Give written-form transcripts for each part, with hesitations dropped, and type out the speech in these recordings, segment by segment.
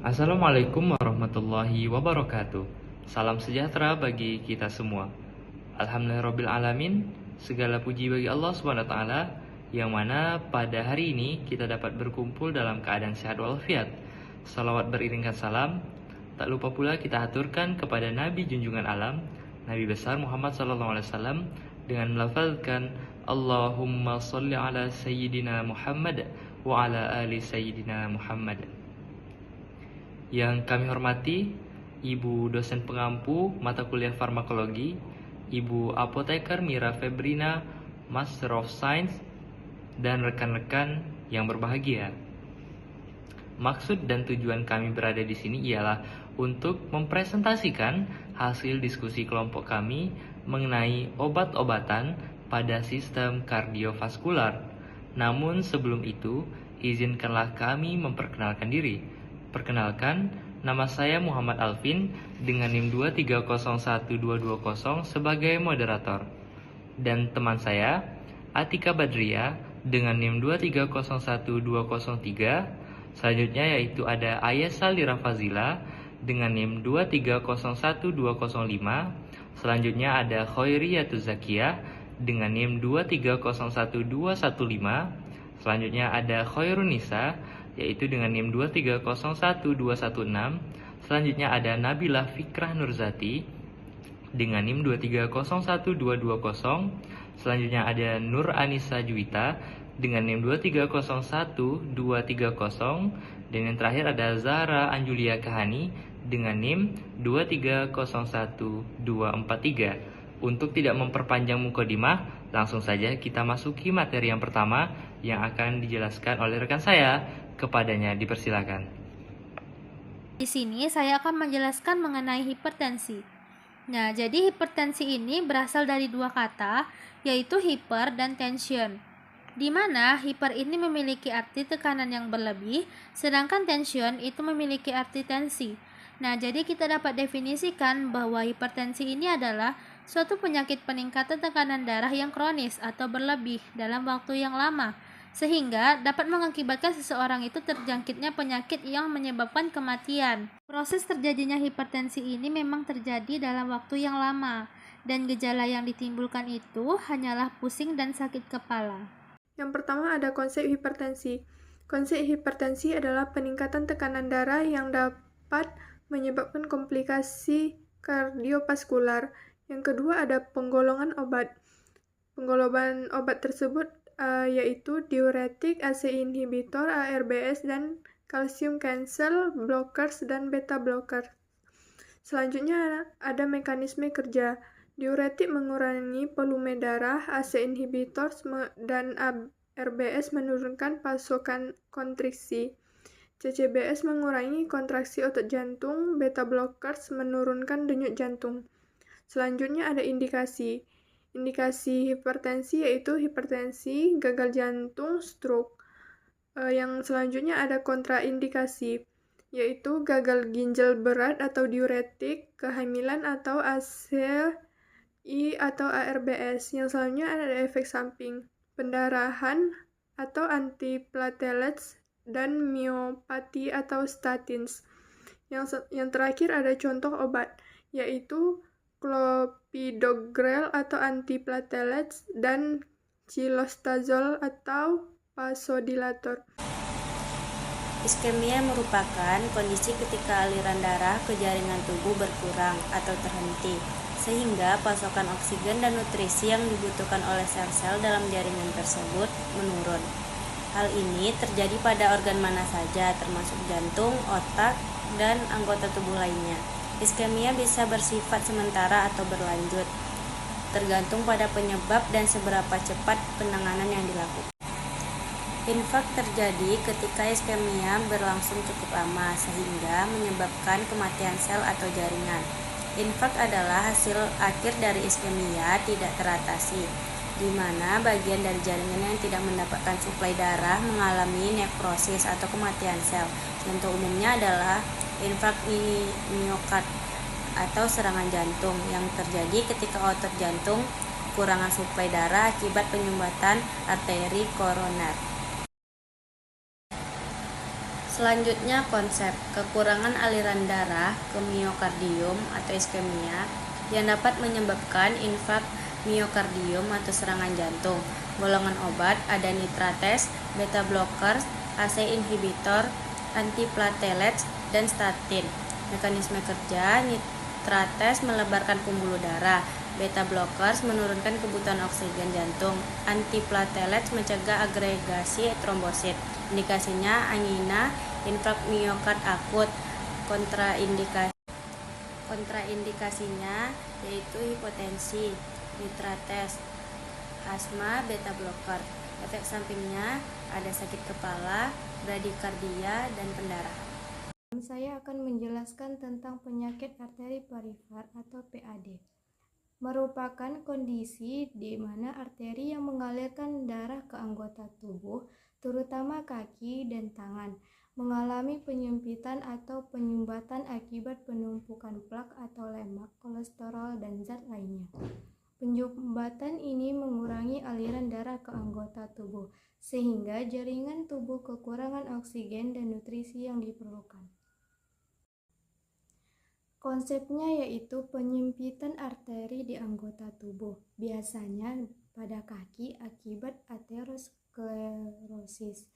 Assalamualaikum warahmatullahi wabarakatuh. Salam sejahtera bagi kita semua. Alhamdulillahirrabbilalamin. Segala puji bagi Allah SWT, yang mana pada hari ini kita dapat berkumpul dalam keadaan sehat walafiat. Salawat beriringkan salam tak lupa pula kita aturkan kepada Nabi junjungan alam, Nabi besar Muhammad SAW, dengan melafazkan Allahumma sholli ala Sayyidina Muhammad wa ala ali Sayyidina Muhammad. Yang kami hormati Ibu dosen pengampu mata kuliah farmakologi, Ibu apoteker Mira Febrina, Master of Science, dan rekan-rekan yang berbahagia. Maksud dan tujuan kami berada di sini ialah untuk mempresentasikan hasil diskusi kelompok kami mengenai obat-obatan pada sistem kardiovaskular. Namun sebelum itu, izinkanlah kami memperkenalkan diri. Perkenalkan, nama saya Muhammad Alvin dengan NIM 2301220 sebagai moderator. Dan teman saya, Atika Badria dengan NIM 2301203. Selanjutnya yaitu ada Ayesa Lira Fazila dengan NIM 2301205. Selanjutnya ada Khairiyatu Zakiyah dengan NIM 2301215. Selanjutnya ada Khairunisa yaitu dengan NIM 2301216. Selanjutnya ada Nabila Fikrah Nurzati dengan NIM 2301220. Selanjutnya ada Nur Anissa Juwita dengan NIM 2301230. Dan yang terakhir ada Zahra Anjulia Kahani dengan NIM 2301243. Untuk tidak memperpanjang mukadimah, langsung saja kita masuki materi yang pertama yang akan dijelaskan oleh rekan saya. Kepadanya dipersilakan. Di sini saya akan menjelaskan mengenai hipertensi. Nah, jadi hipertensi ini berasal dari dua kata, yaitu hiper dan tension. Di mana hiper ini memiliki arti tekanan yang berlebih, sedangkan tension itu memiliki arti tensi. Nah, jadi kita dapat definisikan bahwa hipertensi ini adalah suatu penyakit peningkatan tekanan darah yang kronis atau berlebih dalam waktu yang lama, sehingga dapat mengakibatkan seseorang itu terjangkitnya penyakit yang menyebabkan kematian. Proses terjadinya hipertensi ini memang terjadi dalam waktu yang lama, dan gejala yang ditimbulkan itu hanyalah pusing dan sakit kepala. Yang pertama ada konsep hipertensi. Konsep hipertensi adalah peningkatan tekanan darah yang dapat menyebabkan komplikasi kardiovaskular. Yang kedua ada penggolongan obat. Penggolongan obat tersebut yaitu diuretik, ACE inhibitor, ARBS, dan calcium channel blockers dan beta blockers. Selanjutnya ada mekanisme kerja. Diuretik mengurangi volume darah, ACE inhibitors dan ARBS menurunkan pasokan kontriksi. CCBS mengurangi kontraksi otot jantung, beta blockers menurunkan denyut jantung. Selanjutnya ada indikasi. Indikasi hipertensi yaitu hipertensi, gagal jantung, stroke. Yang selanjutnya ada kontraindikasi, yaitu gagal ginjal berat atau diuretik, kehamilan atau ACI atau ARBS. Yang selanjutnya ada efek samping, pendarahan atau antiplatelets, dan miopati atau statins. Yang terakhir ada contoh obat, yaitu clopidogrel atau antiplatelets dan cilostazol atau vasodilator. Iskemia merupakan kondisi ketika aliran darah ke jaringan tubuh berkurang atau terhenti, sehingga pasokan oksigen dan nutrisi yang dibutuhkan oleh sel-sel dalam jaringan tersebut menurun. Hal ini terjadi pada organ mana saja, termasuk jantung, otak, dan anggota tubuh lainnya. Iskemia bisa bersifat sementara atau berlanjut, tergantung pada penyebab dan seberapa cepat penanganan yang dilakukan. Infark terjadi ketika iskemia berlangsung cukup lama, sehingga menyebabkan kematian sel atau jaringan. Infark adalah hasil akhir dari iskemia tidak teratasi, di mana bagian dari jaringan yang tidak mendapatkan suplai darah mengalami nekrosis atau kematian sel. Contoh umumnya adalah infark miokard atau serangan jantung yang terjadi ketika otot jantung kekurangan suplai darah akibat penyumbatan arteri koroner. Selanjutnya konsep kekurangan aliran darah ke miokardium atau iskemia yang dapat menyebabkan infark miokardium atau serangan jantung. Golongan obat ada nitrates, beta blockers, AC inhibitor, antiplatelets, dan statin. Mekanisme kerja: nitrates melebarkan pembuluh darah, beta blockers menurunkan kebutuhan oksigen jantung, antiplatelets mencegah agregasi trombosit. Indikasinya angina, infark miokard akut. Kontraindikasinya yaitu hipotensi, nitrates, asma, beta blocker. Efek sampingnya ada sakit kepala, bradikardia, dan pendarahan. Saya akan menjelaskan tentang penyakit arteri perifer atau PAD. Merupakan kondisi di mana arteri yang mengalirkan darah ke anggota tubuh, terutama kaki dan tangan, mengalami penyempitan atau penyumbatan akibat penumpukan plak atau lemak, kolesterol, dan zat lainnya. Penyumbatan ini mengurangi aliran darah ke anggota tubuh, sehingga jaringan tubuh kekurangan oksigen dan nutrisi yang diperlukan. Konsepnya yaitu penyempitan arteri di anggota tubuh, biasanya pada kaki akibat aterosklerosis.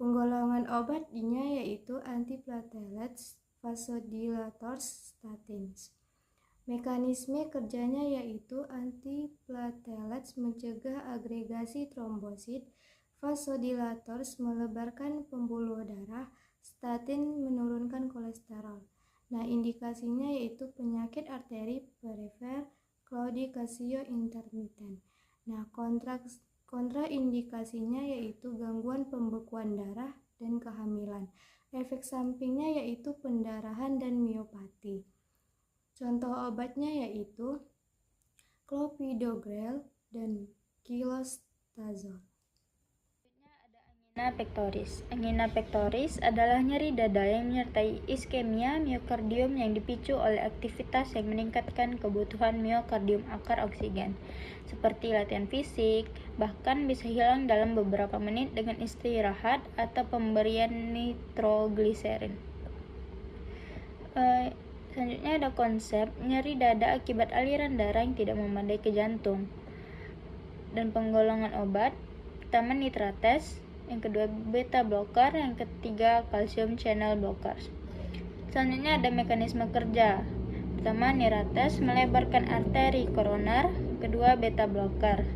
Penggolongan obatnya yaitu antiplatelets, vasodilators, statins. Mekanisme kerjanya yaitu antiplatelets mencegah agregasi trombosit, vasodilators melebarkan pembuluh darah, statin menurunkan kolesterol. Indikasinya yaitu penyakit arteri perifer, claudicatio intermittent. Kontraindikasinya yaitu gangguan pembekuan darah dan kehamilan. Efek sampingnya yaitu pendarahan dan miopati. Contoh obatnya yaitu clopidogrel dan kilostazol. Angina pectoris. Angina pectoris adalah nyeri dada yang menyertai iskemia miokardium yang dipicu oleh aktivitas yang meningkatkan kebutuhan miokardium akar oksigen, seperti latihan fisik, bahkan bisa hilang dalam beberapa menit dengan istirahat atau pemberian nitrogliserin. Selanjutnya ada konsep nyeri dada akibat aliran darah yang tidak memadai ke jantung. Dan penggolongan obat, pertama nitrates, yang kedua beta blocker, yang ketiga calcium channel blockers. Selanjutnya ada mekanisme kerja. Pertama, nitrates melebarkan arteri koroner, kedua beta blocker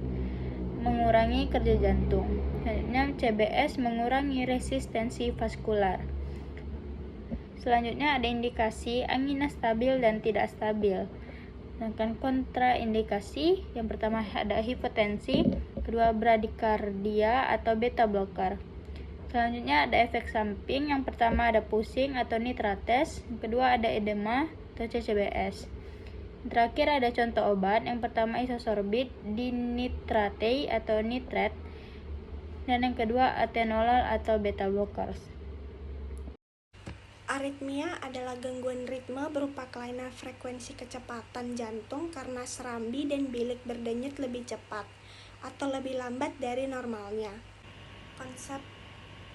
mengurangi kerja jantung. Selanjutnya CBS mengurangi resistensi vaskular. Selanjutnya ada indikasi angina stabil dan tidak stabil. Sedangkan kontraindikasi, yang pertama ada hipotensi, kedua bradikardia atau beta blocker. Selanjutnya ada efek samping, yang pertama ada pusing atau nitrates, yang kedua ada edema atau CCBS. Terakhir ada contoh obat, yang pertama isosorbit dinitrate atau nitrat, dan yang kedua atenolol atau beta blockers. Aritmia adalah gangguan ritme berupa kelainan frekuensi kecepatan jantung karena serambi dan bilik berdenyut lebih cepat atau lebih lambat dari normalnya. Konsep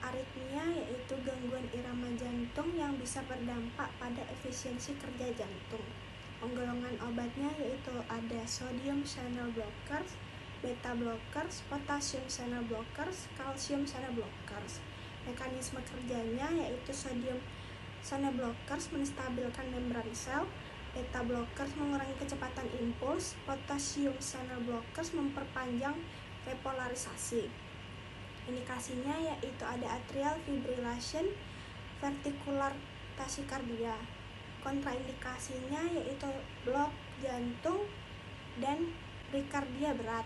aritmia yaitu gangguan irama jantung yang bisa berdampak pada efisiensi kerja jantung. Penggolongan obatnya yaitu ada sodium channel blockers, beta blockers, potassium channel blockers, calcium channel blockers. Mekanisme kerjanya yaitu sodium channel blockers menstabilkan membran sel, beta blockers mengurangi kecepatan impuls, potassium channel blockers memperpanjang repolarisasi. Indikasinya yaitu ada atrial fibrillation, ventricular tachycardia. Kontraindikasinya yaitu blok jantung dan brikardia berat.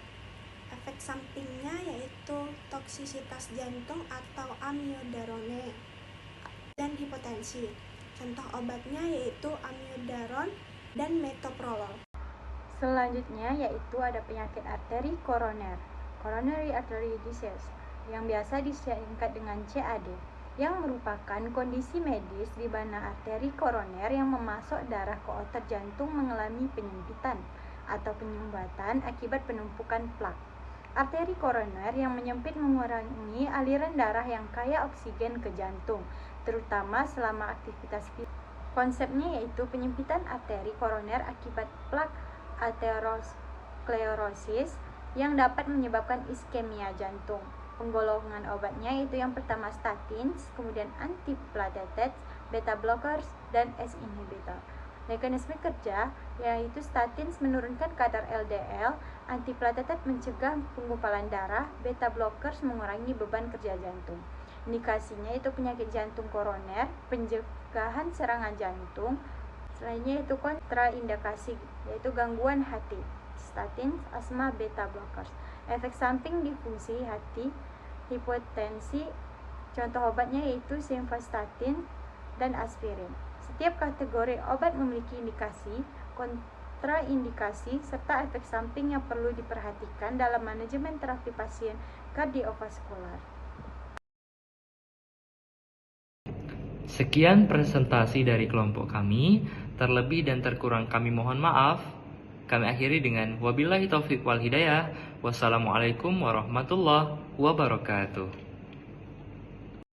Efek sampingnya yaitu toksisitas jantung atau amiodarone dan hipotensi. Contoh obatnya yaitu amiodaron dan metoprolol. Selanjutnya yaitu ada penyakit arteri koroner, coronary artery disease, yang biasa disingkat dengan CAD, yang merupakan kondisi medis di mana arteri koroner yang memasok darah ke otot jantung mengalami penyempitan atau penyumbatan akibat penumpukan plak. Arteri koroner yang menyempit mengurangi aliran darah yang kaya oksigen ke jantung, terutama selama aktivitas fisik. Konsepnya yaitu penyempitan arteri koroner akibat plak aterosklerosis yang dapat menyebabkan iskemia jantung. Penggolongan obatnya yaitu yang pertama statins, kemudian antiplatelets, beta blockers, dan S inhibitor. Mekanisme kerja yaitu statins menurunkan kadar LDL, antiplatelet mencegah penggumpalan darah, beta blockers mengurangi beban kerja jantung. Indikasinya itu penyakit jantung koroner, pencegahan serangan jantung. Selainnya itu kontraindikasi yaitu gangguan hati, statins, asma, beta blockers. Efek samping di fungsi hati, hipotensi, contoh obatnya yaitu simvastatin dan aspirin. Setiap kategori obat memiliki indikasi, kontraindikasi, serta efek samping yang perlu diperhatikan dalam manajemen terapi pasien kardiovaskular. Sekian presentasi dari kelompok kami. Terlebih dan terkurang kami mohon maaf. Kami akhiri dengan wabillahi taufiq wal hidayah. Wassalamualaikum warahmatullahi wabarakatuh.